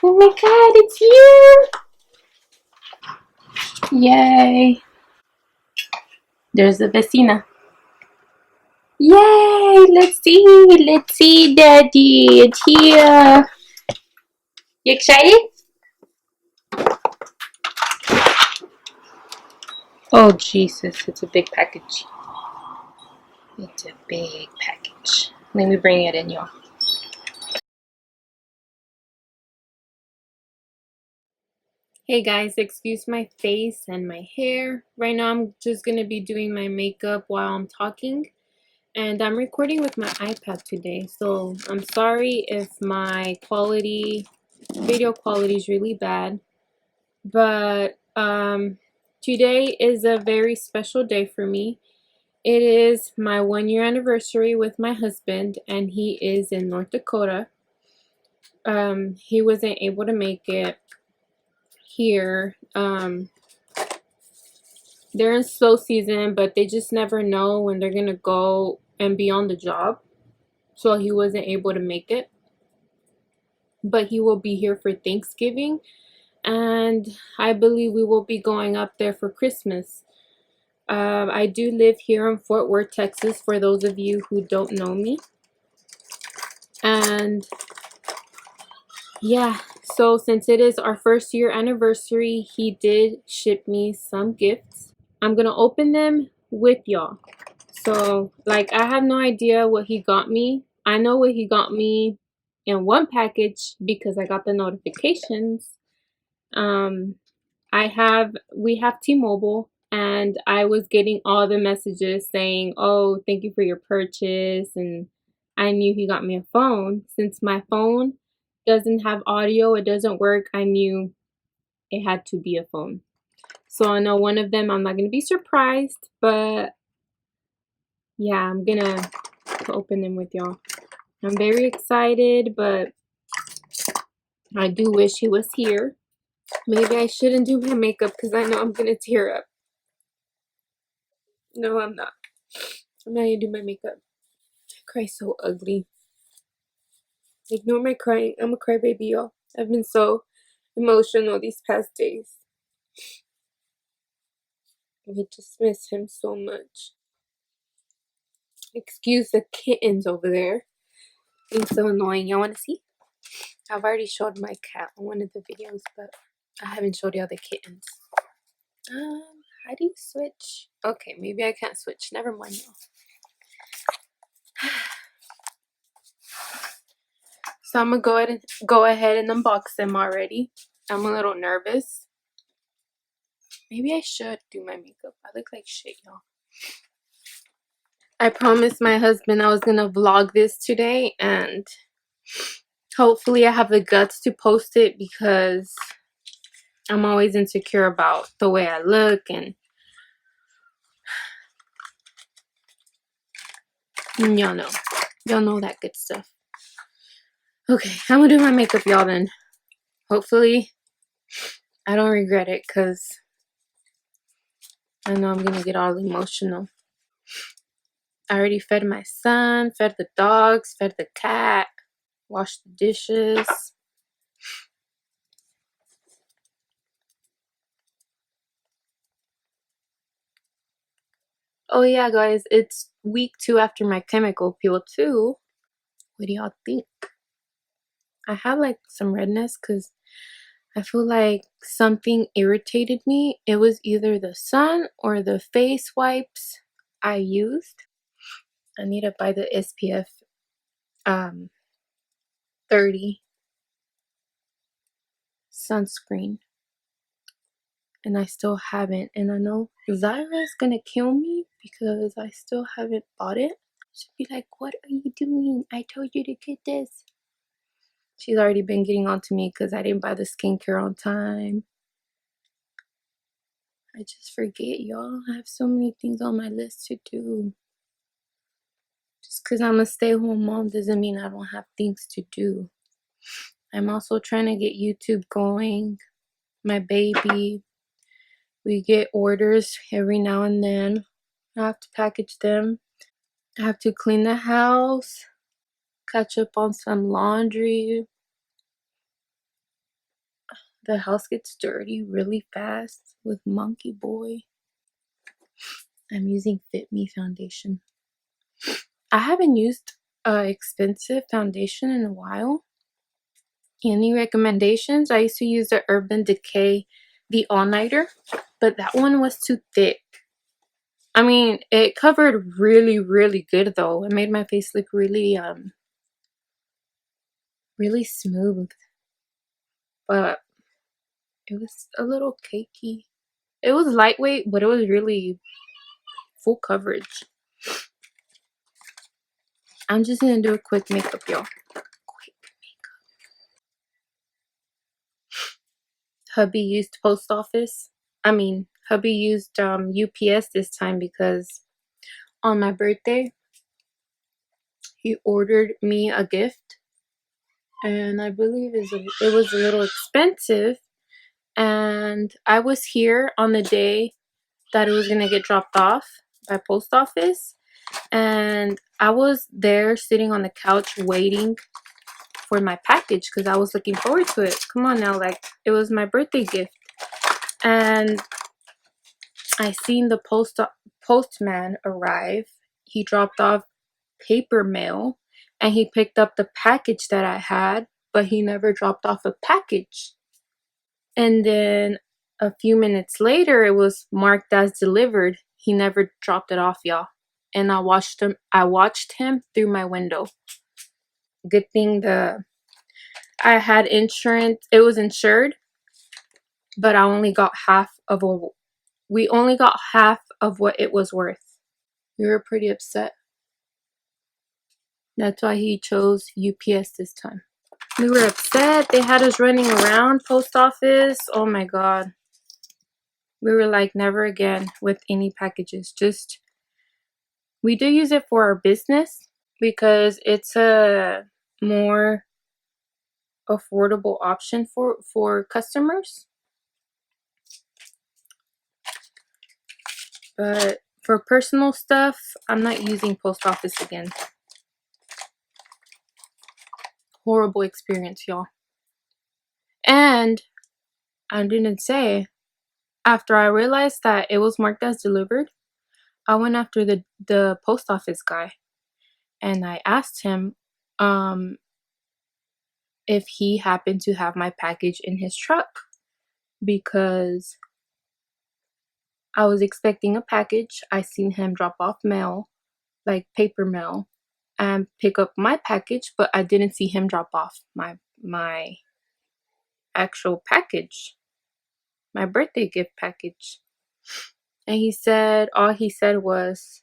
Oh my god, it's you! Yay! There's the vecina. Yay! Let's see, Daddy. It's here. You excited? Oh Jesus! It's a big package. It's a big package. Let me bring it in, y'all. Hey guys, excuse my face and my hair. Right now I'm just gonna be doing my makeup while I'm talking. And I'm recording with my iPad today, so I'm sorry if my video quality is really bad. But today is a very special day for me. It is my 1 year anniversary with my husband, and he is in North Dakota. He wasn't able to make it here. They're in slow season, but they just never know when they're gonna go and be on the job. So he wasn't able to make it. But he will be here for Thanksgiving, and I believe we will be going up there for Christmas. I do live here in Fort Worth, Texas, for those of you who don't know me. And yeah, so since it is our 1st year anniversary, he did ship me some gifts. I'm gonna open them with y'all. So, like, I have no idea what he got me. I know what he got me in one package because I got the notifications. We have T-Mobile, and I was getting all the messages saying, "Oh, thank you for your purchase," and I knew he got me a phone. Since my phone doesn't have audio, it doesn't work, I knew it had to be a phone. So I know one of them I'm not gonna be surprised, but yeah, I'm gonna open them with y'all. I'm very excited, but I do wish he was here. Maybe I shouldn't do my makeup because I know I'm gonna tear up. No, I'm not. I'm not gonna do my makeup. I cry so ugly. Ignore my crying. I'm a crybaby, y'all. I've been so emotional these past days. I just miss him so much. Excuse the kittens over there. It's so annoying. Y'all wanna see? I've already showed my cat on one of the videos, but I haven't showed y'all the kittens. How do you switch? Okay, maybe I can't switch. Never mind, y'all. So I'm gonna go ahead and unbox them already. I'm a little nervous. Maybe I should do my makeup. I look like shit, y'all. I promised my husband I was gonna vlog this today, and hopefully I have the guts to post it because I'm always insecure about the way I look, and y'all know that good stuff. Okay, I'm gonna do my makeup, y'all, then. Hopefully I don't regret it because I know I'm gonna get all emotional. I already fed my son, fed the dogs, fed the cat, washed the dishes. Oh yeah, guys, it's week 2 after my chemical peel too. What do y'all think? I have like some redness because I feel like something irritated me. It was either the sun or the face wipes I used. I need to buy the SPF 30 sunscreen, and I still haven't. And I know Zyra is gonna kill me because I still haven't bought it. She'd be like, "What are you doing? I told you to get this." She's already been getting on to me because I didn't buy the skincare on time. I just forget, y'all. I have so many things on my list to do. Just because I'm a stay-at-home mom doesn't mean I don't have things to do. I'm also trying to get YouTube going. My baby. We get orders every now and then. I have to package them. I have to clean the house. Catch up on some laundry. the house gets dirty really fast with Monkey Boy. I'm using Fit Me foundation. I haven't used expensive foundation in a while. Any recommendations? I used to use the Urban Decay The All Nighter, but that one was too thick. I mean, it covered really, really good though. It made my face look really really smooth, but it was a little cakey. It was lightweight, but it was really full coverage. I'm just gonna do a quick makeup, y'all. Quick makeup. Hubby used post office. Hubby used UPS this time because on my birthday, he ordered me a gift, and I believe it was a little expensive. And I was here on the day that it was gonna get dropped off by post office, and I was there sitting on the couch waiting for my package because I was looking forward to it. Come on now, like it was my birthday gift. And I seen the postman arrive. He dropped off paper mail and he picked up the package that I had, but he never dropped off a package. And then a few minutes later, it was marked as delivered. He never dropped it off, y'all. And I watched him through my window. Good thing I had insurance. It was insured, but we only got half of what it was worth. We were pretty upset. That's why he chose UPS this time. We were upset. They had us running around post office. Oh my god. We were like, never again with any packages. We do use it for our business because it's a more affordable option for customers. But for personal stuff, I'm not using post office again. Horrible experience, y'all. And I didn't say, after I realized that it was marked as delivered, I went after the post office guy and I asked him if he happened to have my package in his truck, because I was expecting a package. I seen him drop off mail, like paper mail, and pick up my package, but I didn't see him drop off my actual package, my birthday gift package. And all he said was,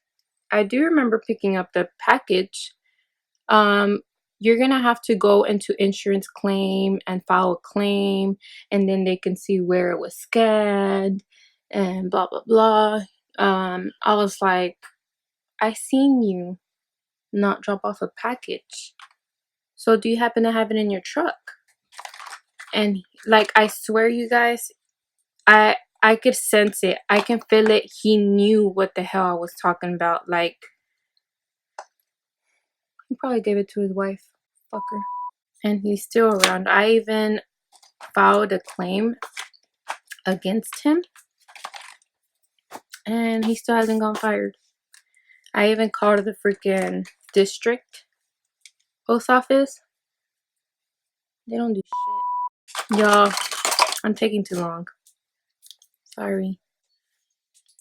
I do remember picking up the package. You're gonna have to go into insurance claim and file a claim, and then they can see where it was scanned and blah blah blah. I was like, I seen you not drop off a package, so do you happen to have it in your truck? And like, I swear, you guys, I could sense it. I can feel it. He knew what the hell I was talking about. Like, he probably gave it to his wife. Fucker. And he's still around. I even filed a claim against him, and he still hasn't gone fired. I even called the freaking district post office. They don't do shit. Y'all, I'm taking too long. Sorry.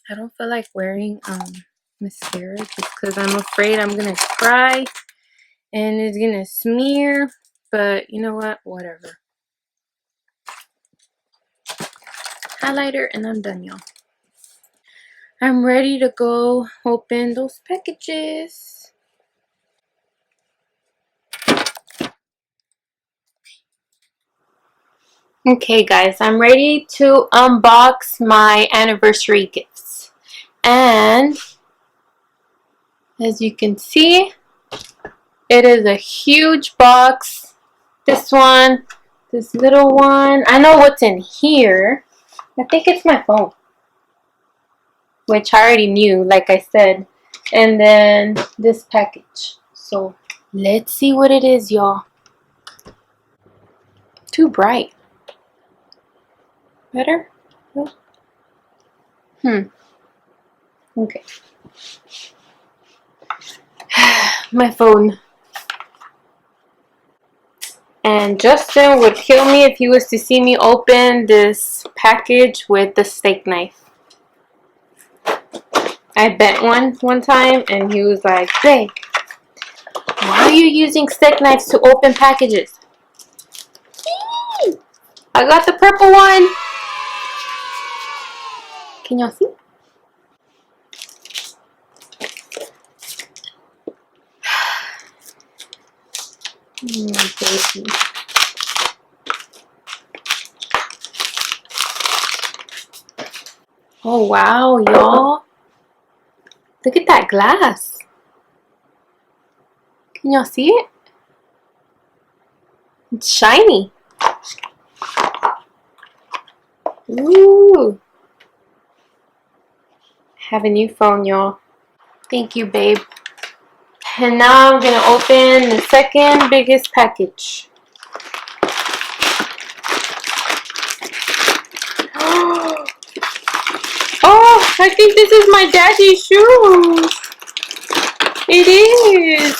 I don't feel like wearing mascara just because I'm afraid I'm gonna cry and it's gonna smear. But you know what? Whatever. Highlighter and I'm done, y'all. I'm ready to go open those packages. Okay guys, I'm ready to unbox my anniversary gifts. And as you can see, it is a huge box. This one, this little one. I know what's in here. I think it's my phone, which I already knew, like I said. And then this package. So let's see what it is, y'all. Too bright. Better? Okay. My phone. And Justin would kill me if he was to see me open this package with the steak knife. I bent one time and he was like, "Babe, why are you using steak knives to open packages?" I got the purple one. Can y'all see? Baby. Oh wow, y'all. Look at that glass. Can y'all see it? It's shiny. Ooh. Have a new phone, y'all. Thank you, babe. And now I'm gonna open the second biggest package. Oh, I think this is my daddy's shoes. It is.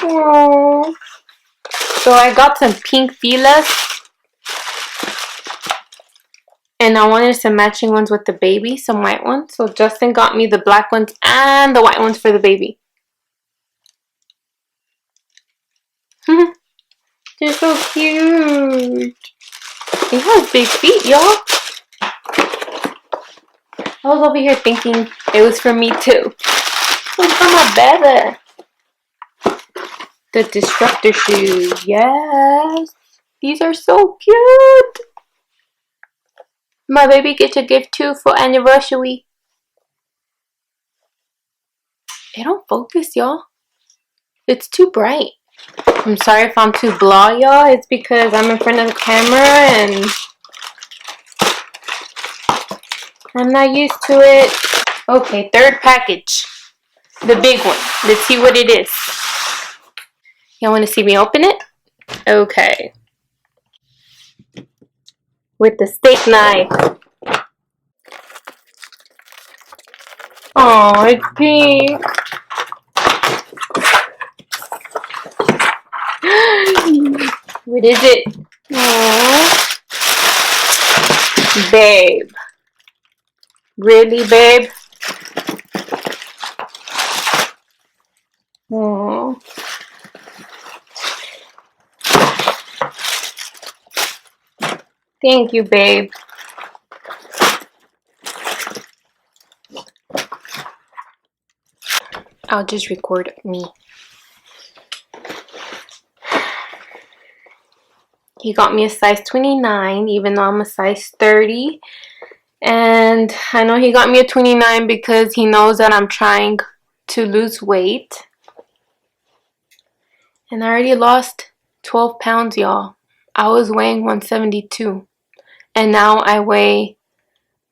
Oh. So I got some pink Filas. And I wanted some matching ones with the baby, some white ones. So Justin got me the black ones and the white ones for the baby. They're so cute. He has big feet, y'all. I was over here thinking it was for me too. It's for my baby. The Destructor shoes. Yes. These are so cute. My baby gets a gift too for anniversary. It don't focus, y'all. It's too bright. I'm sorry if I'm too blah, y'all. It's because I'm in front of the camera and I'm not used to it. Okay, third package. The big one. Let's see what it is. Y'all want to see me open it? Okay. With the steak knife. Oh, it's pink. What is it? Aww. Babe. Really, babe? Aww. Thank you, babe. I'll just record me. He got me a size 29, even though I'm a size 30. And I know he got me a 29 because he knows that I'm trying to lose weight. And I already lost 12 pounds, y'all. I was weighing 172. And now I weigh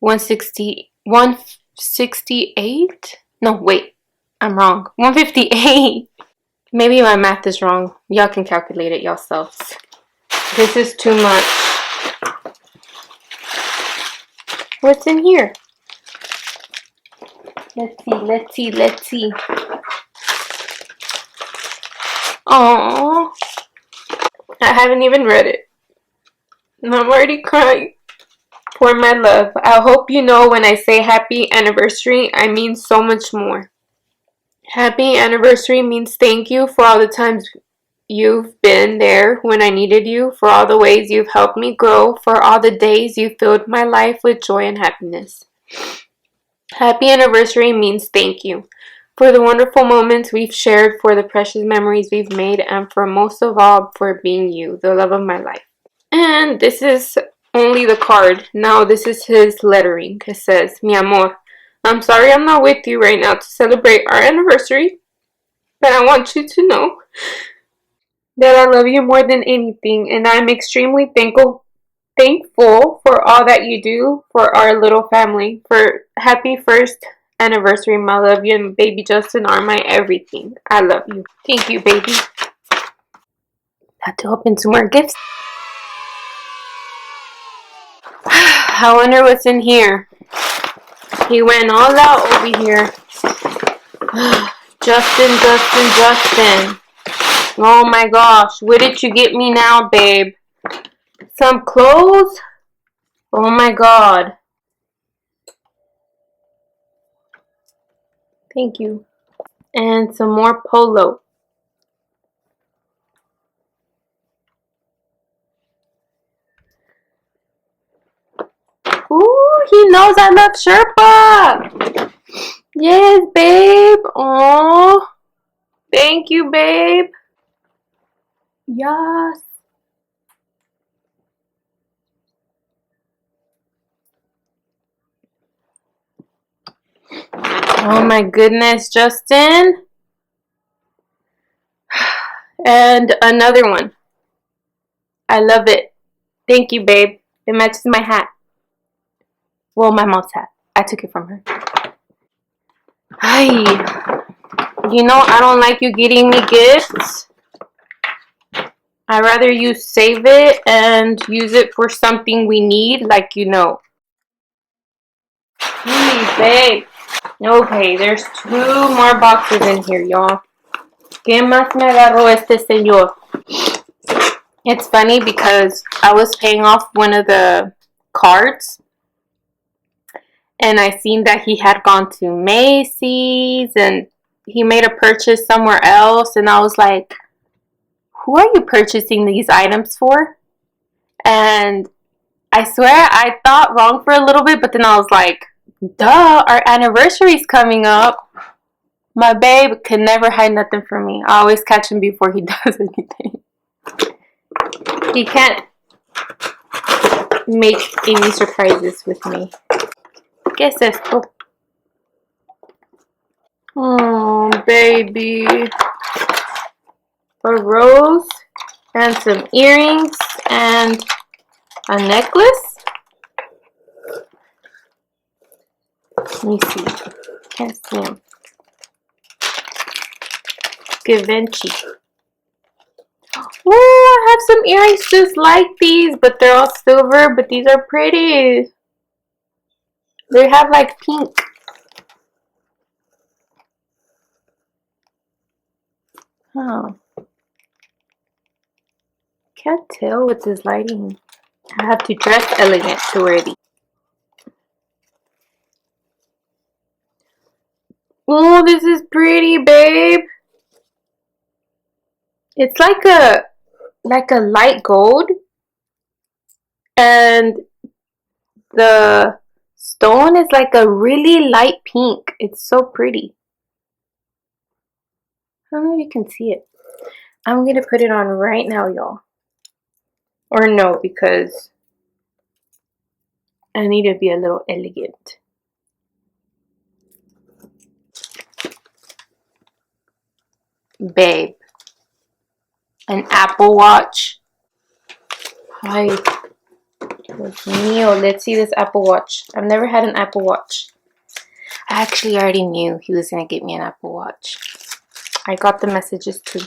168? No, wait. I'm wrong. 158. Maybe my math is wrong. Y'all can calculate it yourselves. This is too much. What's in here? Let's see. Aww. I haven't even read it. And I'm already crying. For my love, I hope you know when I say happy anniversary, I mean so much more. Happy anniversary means thank you for all the times you've been there when I needed you, for all the ways you've helped me grow, for all the days you filled my life with joy and happiness. Happy anniversary means thank you for the wonderful moments we've shared, for the precious memories we've made, and for most of all, for being you, the love of my life. And this is only the card. Now this is his lettering. It says, Mi amor, I'm sorry I'm not with you right now to celebrate our anniversary, but I want you to know that I love you more than anything, and I'm extremely thankful for all that you do for our little family. For happy first anniversary, my love you and baby Justin are my everything. I love you. Thank you, baby. Had to open some more gifts. I wonder what's in here. He went all out over here. Justin. Oh my gosh. What did you get me now, babe? Some clothes? Oh my god. Thank you. And some more polo. Ooh, he knows I love Sherpa. Yes, babe. Oh, thank you, babe. Yes. Oh my goodness, Justin. And another one. I love it. Thank you, babe. It matches my hat. Well, my mom's hat. I took it from her. Hi. You know, I don't like you getting me gifts. I'd rather you save it and use it for something we need, like you know. Please, babe. Okay, there's 2 more boxes in here, y'all. ¿Qué más me agarró este señor? It's funny because I was paying off one of the cards and I seen that he had gone to Macy's and he made a purchase somewhere else, and I was like, who are you purchasing these items for? And I swear I thought wrong for a little bit, but then I was like, duh, our anniversary's coming up. My babe could never hide nothing from me. I always catch him before he does anything. He can't make any surprises with me. ¿Qué es esto? Oh, baby. A rose and some earrings and a necklace. Let me see. Can't see him. Givenchy. Oh, I have some earrings just like these, but they're all silver, but these are pretty. They have like pink. Oh. Can't tell with this lighting. I have to dress elegant to wear these. Oh, this is pretty, babe. It's like a light gold, and the stone is like a really light pink. It's so pretty. I don't know if you can see it. I'm gonna put it on right now, y'all. Or no, because I need to be a little elegant. Babe. An Apple Watch. Hi. Dios mío, let's see this Apple Watch. I've never had an Apple Watch. I actually already knew he was going to get me an Apple Watch. I got the messages too.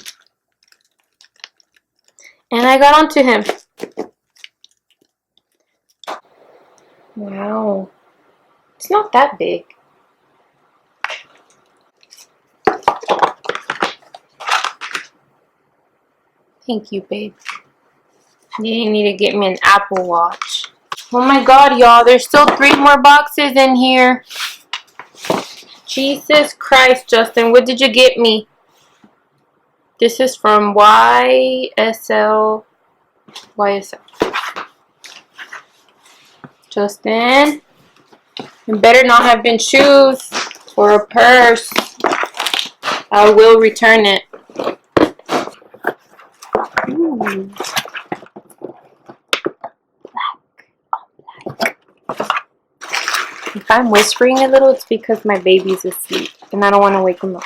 And I got onto him. Wow. It's not that big. Thank you, babe. You need to get me an Apple Watch. Oh my god, y'all. There's still 3 more boxes in here. Jesus Christ, Justin. What did you get me? This is from YSL. Justin. It better not have been shoes or a purse. I will return it. Ooh. Black. If I'm whispering a little, it's because my baby's asleep and I don't want to wake him up.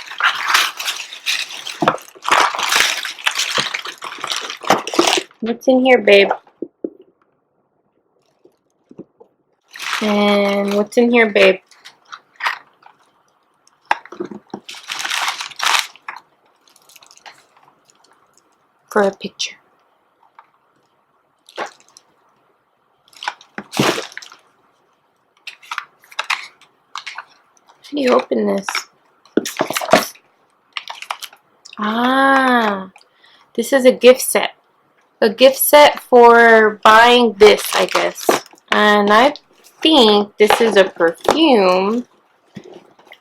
What's in here, babe? And what's in here, babe? For a picture. do you open this? Ah, this is a gift set. A gift set for buying this, I guess. And I think this is a perfume.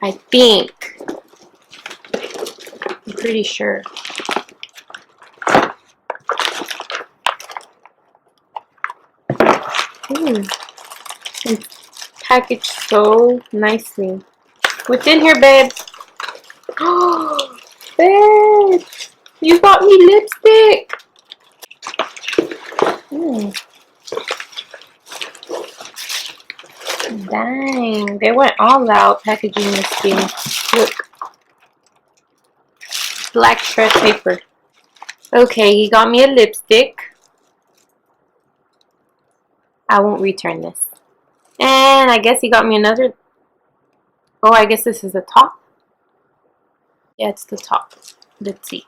I think. I'm pretty sure. It's packaged so nicely. What's in here, babe? Oh, babe! You got me lipstick! Dang, they went all out packaging this thing. Look. Black shred paper. Okay, he got me a lipstick. I won't return this. And I guess he got me another. Oh, I guess this is the top. Yeah, it's the top. Let's see.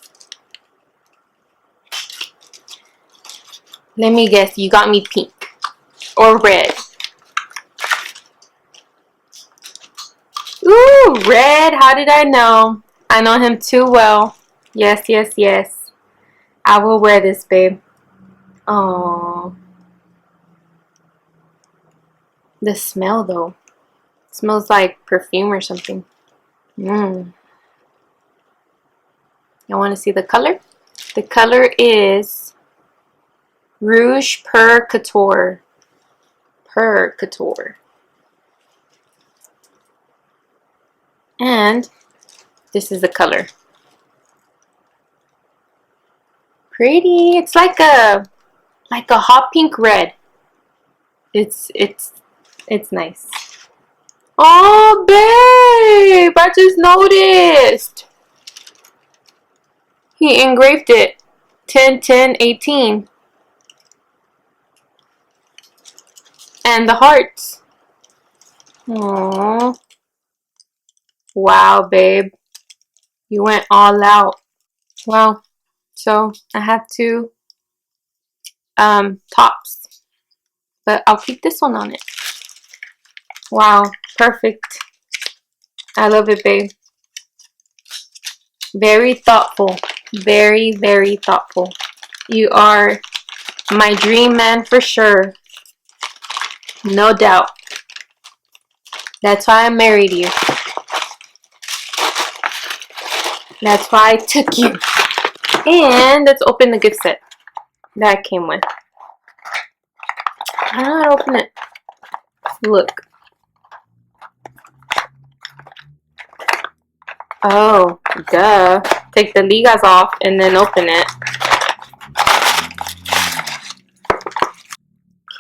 Let me guess, you got me pink. Or red. Ooh, red. How did I know? I know him too well. Yes, yes, yes. I will wear this, babe. Oh. The smell, though. It smells like perfume or something. Mmm. You want to see the color? The color is Rouge Per Couture. Per Couture. And this is the color. Pretty. It's like a hot pink red. It's nice. Oh, babe! I just noticed. He engraved it. 10-10-18. And the hearts. Aww. Wow, babe. You went all out. Well, so I have two tops. But I'll keep this one on it. Wow, perfect. I love it, babe. Very thoughtful. Very, very thoughtful. You are my dream man for sure. No doubt. That's why I married you. That's why I took you. And let's open the gift set that I came with. I don't know how to open it. Look. Oh, duh. Take the ligas off and then open it.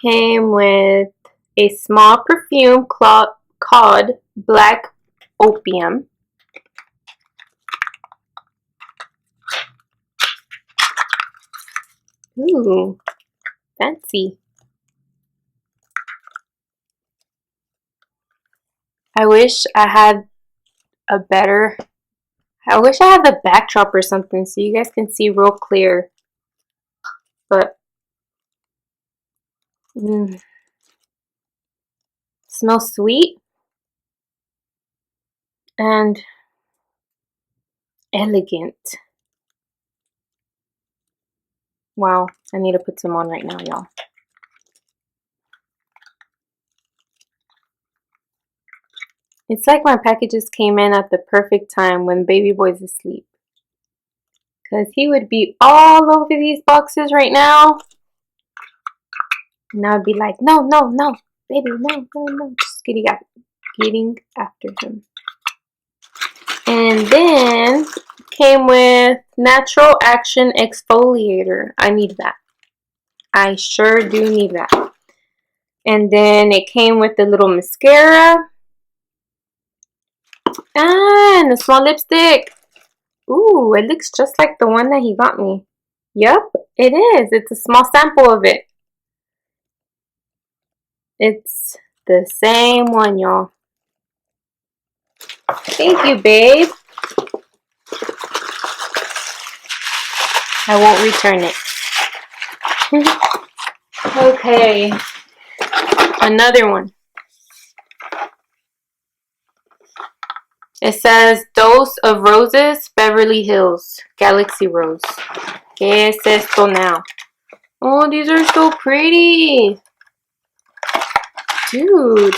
Came with a small perfume called Black Opium. Ooh, fancy. I wish I had I wish I had the backdrop or something so you guys can see real clear. But, smells sweet and elegant. Wow, I need to put some on right now, y'all. It's like my packages came in at the perfect time when baby boy's asleep. Because he would be all over these boxes right now. And I would be like, no, no, no, baby, no, no, no. Just getting after him. And then came with Natural Action Exfoliator. I need that. I sure do need that. And then it came with the little mascara. And a small lipstick. Ooh, it looks just like the one that he got me. Yep, it is. It's a small sample of it. It's the same one, y'all. Thank you, babe. I won't return it. Okay. Another one. It says Dose of Roses, Beverly Hills, Galaxy Rose. ¿Qué es esto now? Oh, these are so pretty. Dude,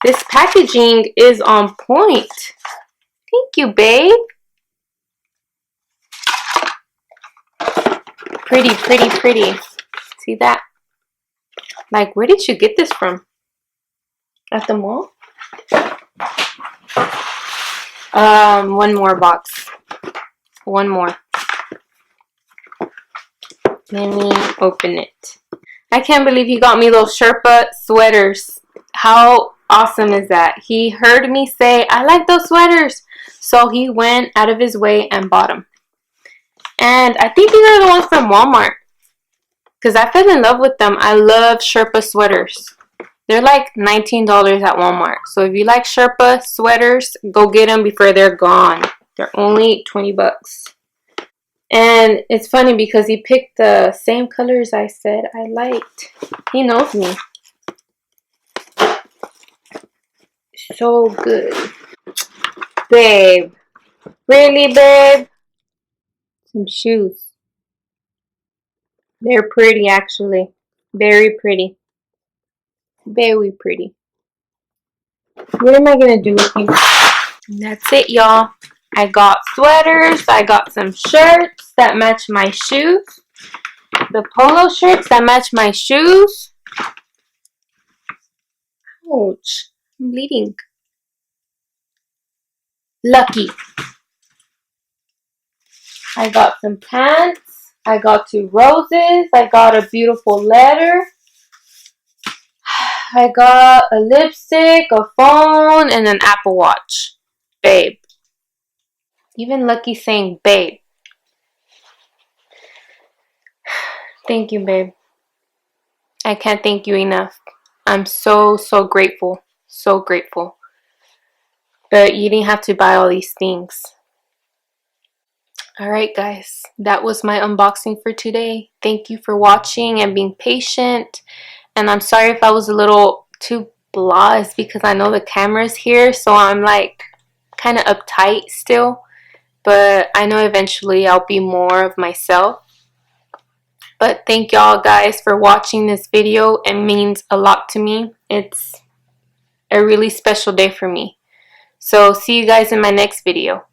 this packaging is on point. Thank you, babe. Pretty, pretty, pretty. See that? Like, where did you get this from? At the mall? One more box. One more. Let me open it. I can't believe he got me those Sherpa sweaters. How awesome is that? He heard me say, I like those sweaters. So he went out of his way and bought them. And I think these are the ones from Walmart. Because I fell in love with them. I love Sherpa sweaters. They're like $19 at Walmart. So if you like Sherpa sweaters, go get them before they're gone. They're only 20 bucks. And it's funny because he picked the same colors I said I liked. He knows me. So good. Babe. Really, babe? Some shoes. They're pretty, actually. Very pretty. Very pretty. What am I going to do with these? And that's it, y'all. I got sweaters. I got some shirts that match my shoes. The polo shirts that match my shoes. Ouch. I'm bleeding. Lucky. I got some pants. I got 2 roses. I got a beautiful letter. I got a lipstick, a phone, and an Apple Watch. Babe. Even Lucky saying babe. Thank you, babe. I can't thank you enough. I'm so, so grateful. So grateful. But you didn't have to buy all these things. Alright, guys. That was my unboxing for today. Thank you for watching and being patient. And I'm sorry if I was a little too blah. It's because I know the camera's here. So I'm like kind of uptight still. But I know eventually I'll be more of myself. But thank y'all guys for watching this video. It means a lot to me. It's a really special day for me. So see you guys in my next video.